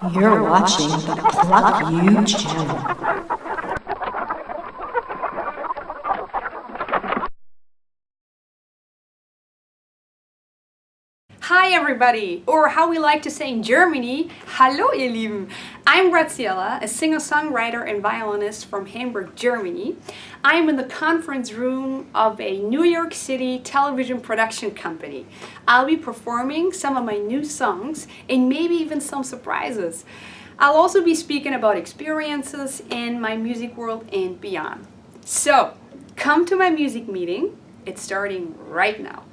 You're watching the Pluck You channel. Hi everybody, or how we like to say in Germany, hallo ihr Lieben. I'm Graziella, a singer-songwriter and violinist from Hamburg, Germany. I'm in the conference room of a New York City television production company. I'll be performing some of my new songs and maybe even some surprises. I'll also be speaking about experiences in my music world and beyond. So, come to my music meeting. It's starting right now.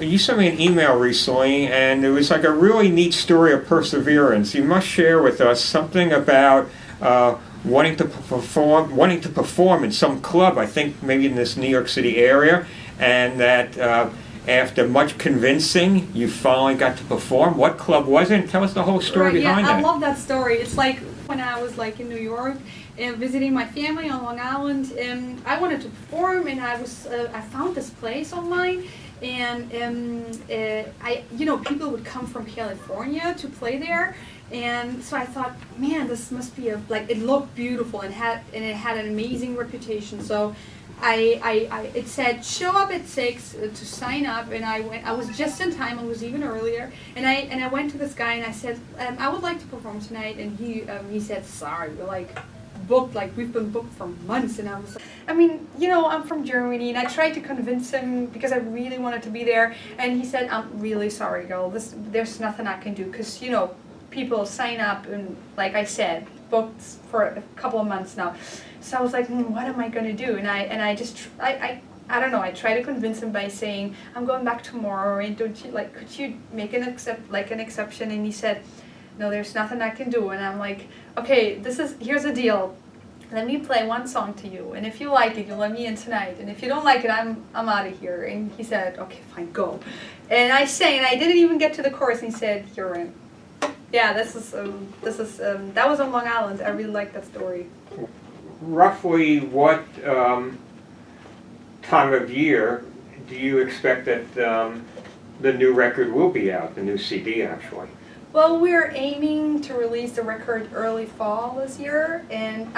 You sent me an email recently, and it was like a really neat story of perseverance. You must share with us something about wanting to perform in some club. I think maybe in this New York City area, and that after much convincing, you finally got to perform. What club was it? Tell us the whole story behind that. I love that story. It's like when I was in New York and visiting my family on Long Island, and I wanted to perform, and I found this place online. And people would come from California to play there, and so I thought, man, this must be it looked beautiful and it had an amazing reputation. So it said show up at 6 to sign up, and I went. I was just in time. I was even earlier, and I went to this guy and I said, I would like to perform tonight, and he said, sorry, we're booked, we've been booked for months. And I was I'm from Germany, and I tried to convince him because I really wanted to be there, and he said, I'm really sorry, girl, there's nothing I can do, because people sign up and, like I said, booked for a couple of months now. So I was like, what am I going to do? And I don't know, I tried to convince him by saying, I'm going back tomorrow, and could you make an exception? And he said, no, there's nothing I can do. And I'm like, okay, here's the deal. Let me play one song to you, and if you like it, you'll let me in tonight. And if you don't like it, I'm out of here. And he said, okay, fine, go. And I sang, and I didn't even get to the chorus. And he said, you're in. Yeah, that was on Long Island. I really like that story. Roughly what time of year do you expect that the new record will be out, the new CD actually? Well, we're aiming to release the record early fall this year, and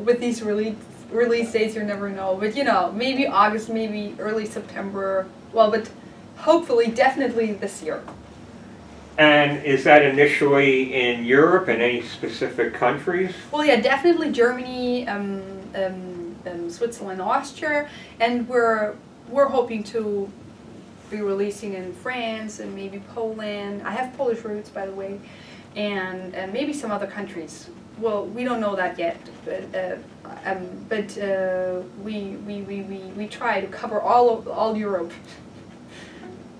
with these release dates, you never know, but maybe August, maybe early September, well, but hopefully, definitely this year. And is that initially in Europe and any specific countries? Well, yeah, definitely Germany, Switzerland, Austria, and we're hoping to be releasing in France and maybe Poland. I have Polish roots, by the way, and maybe some other countries. Well, we don't know that yet, but we try to cover all Europe.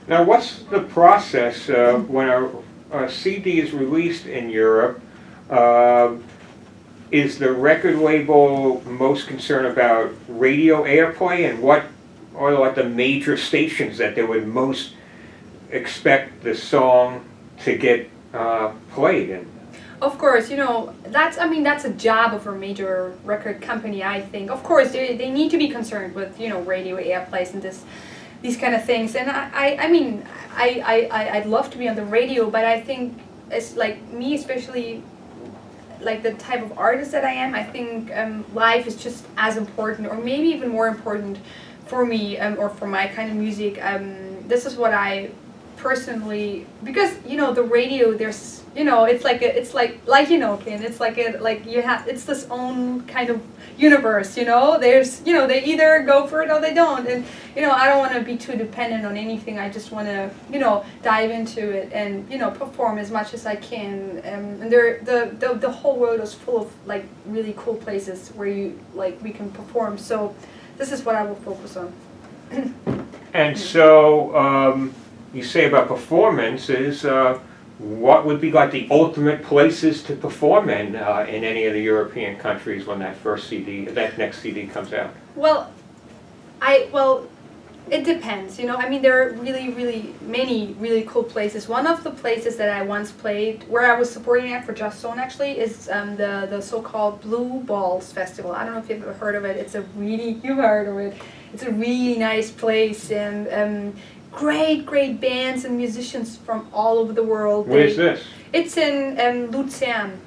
Now, what's the process when a CD is released in Europe? Is the record label most concerned about radio airplay, and what are the major stations that they would most expect the song to get played in? Of course, that's a job of a major record company, I think. Of course, they need to be concerned with radio airplays and these kind of things. And I'd love to be on the radio, but I think it's me, especially the type of artist that I am, I think live is just as important, or maybe even more important for me, or for my kind of music. This is what I personally, because the radio, there's it's this own kind of universe. There's they either go for it or they don't, and I don't want to be too dependent on anything. I just want to dive into it and perform as much as I can. And the whole world is full of really cool places where we can perform. So this is what I will focus on. And so you say about performances, what would be the ultimate places to perform in any of the European countries when that next CD comes out? Well, it depends. There are really, really many really cool places. One of the places that I once played, where I was supporting act for Just Zone actually, is the so-called Blue Balls Festival. I don't know if you've ever heard of it. You've heard of it. It's a really nice place, and great bands and musicians from all over the world. Where's this? It's in Luzern.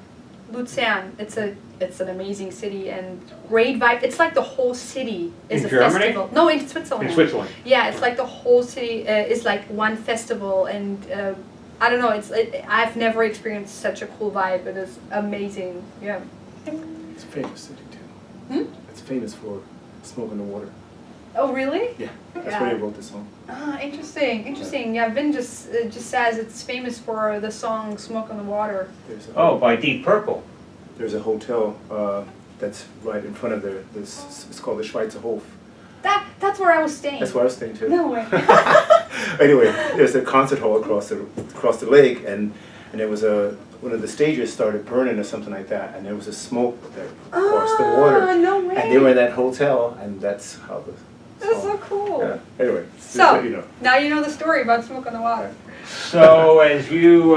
Luzern. It's an amazing city and great vibe. It's like the whole city is In a Germany? festival. No, in Switzerland. In Switzerland. Yeah, it's like the whole city is like one festival, and I don't know. I've never experienced such a cool vibe. It is amazing. Yeah. It's a famous city too. It's famous for Smoke on the Water. Oh, really? Yeah, that's where they wrote the song. Ah, interesting. Yeah, Vin just says it's famous for the song "Smoke on the Water." By Deep Purple. There's a hotel that's right in front of there. It's called the Schweizer Hof. That's where I was staying. That's where I was staying too. No way. Anyway, there's a concert hall across the lake, and there was one of the stages started burning or something like that, and there was a smoke that crossed the water. No way. And they were in that hotel, and that's how the That's so cool. Yeah. Anyway, So, you know. now you know the story about Smoke on the Water. So as you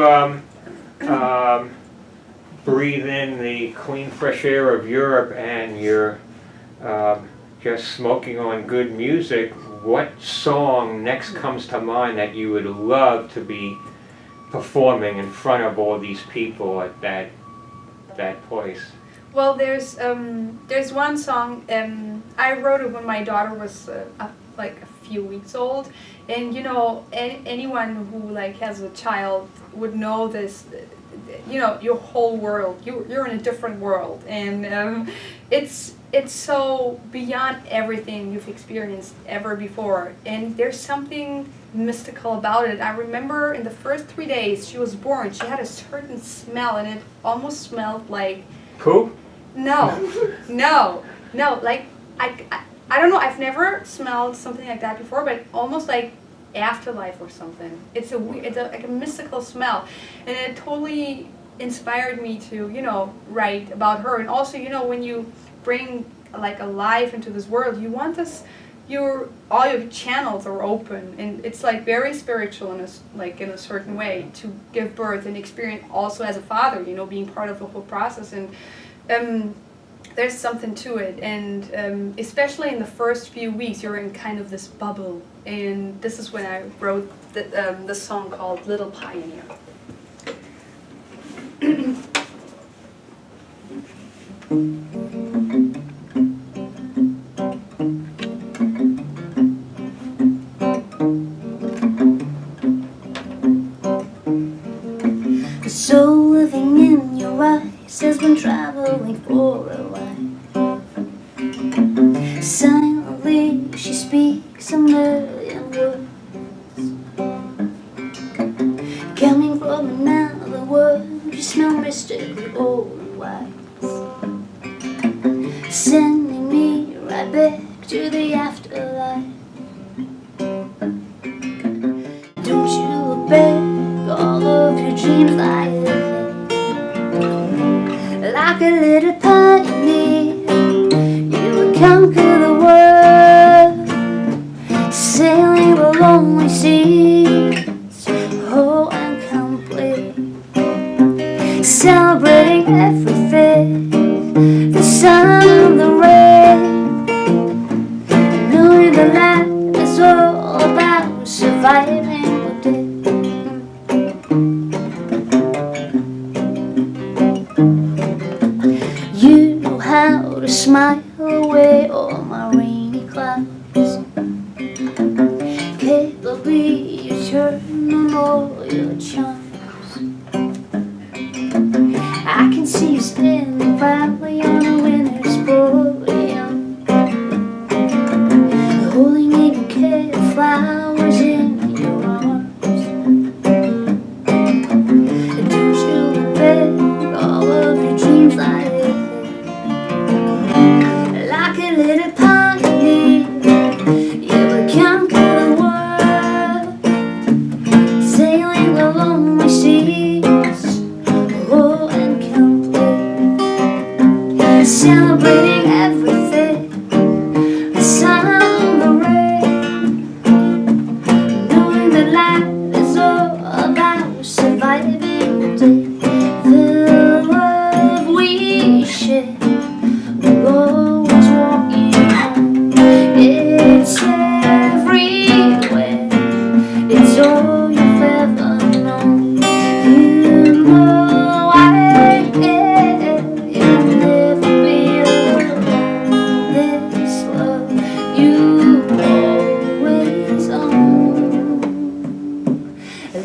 breathe in the clean, fresh air of Europe and you're just smoking on good music, what song next comes to mind that you would love to be performing in front of all these people at that place? Well, there's one song I wrote it when my daughter was like a few weeks old, and you know anyone who like has a child would know this. You know, your whole world, you're in a different world, and it's so beyond everything you've experienced ever before, and there's something mystical about it. I remember in the first 3 days she was born, she had a certain smell, and it almost smelled like Poop? no, like I don't know, I've never smelled something like that before, but almost like afterlife or something. It's like a mystical smell, and it totally inspired me to, you know, write about her. And also, you know, when you bring like a life into this world, you want this, all your channels are open, and it's like very spiritual in a certain way to give birth and experience also as a father, you know, being part of the whole process. And there's something to it, and especially in the first few weeks you're in kind of this bubble, and this is when I wrote the song called Little Pioneer. The soul living in your eyes has been traveling for a while. Silently she speaks a million words, coming from another world. You smell mystically old and wise, sending me right back to the afterlife. Don't you look back, all of your dreams lie ahead. Like a little pioneer, you will conquer the world, sailing the lonely seas, whole and complete, celebrating everything, the sun and the rain, knowing that life is all about surviving the day. You know how to smile away all my rainy clouds, capably you turn on all your charms. I can see you standing proudly on a winter's podium, holding a bouquet of flowers in your arms. Don't you look back, all of your dreams lie ahead. Like a little pioneer, you will conquer the world, sailing the lonely seas, whole and complete,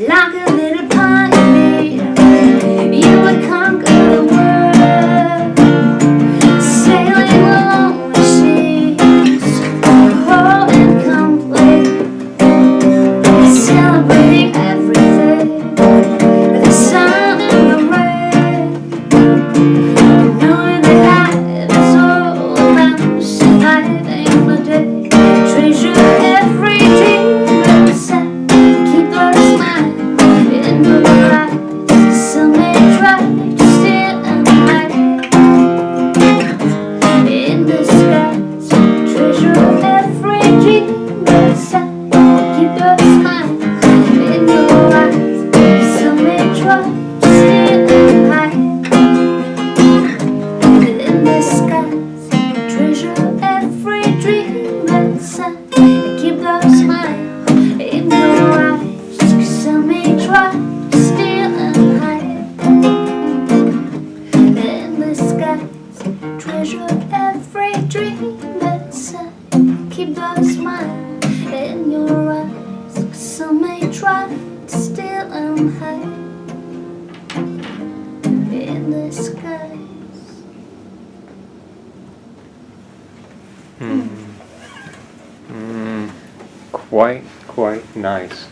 Like a little pioneer, you would conquer the world, sailing along the seas, whole and complete, celebrating everything, the sun and the rain, knowing that life is all about surviving the day, treasure every dream and set, keep a smile in your eyes. Some may try to steal and hide in the skies, treasure every dream and set, keep a smile in your eyes. Some may try to steal and hide in the skies, treasure every dream and set, keep a smile in your eyes. Some may try to steal and hide in the skies, treasure every dream and set, keep a smile in your eyes. Some may try to steal and hide in the skies. Quite nice.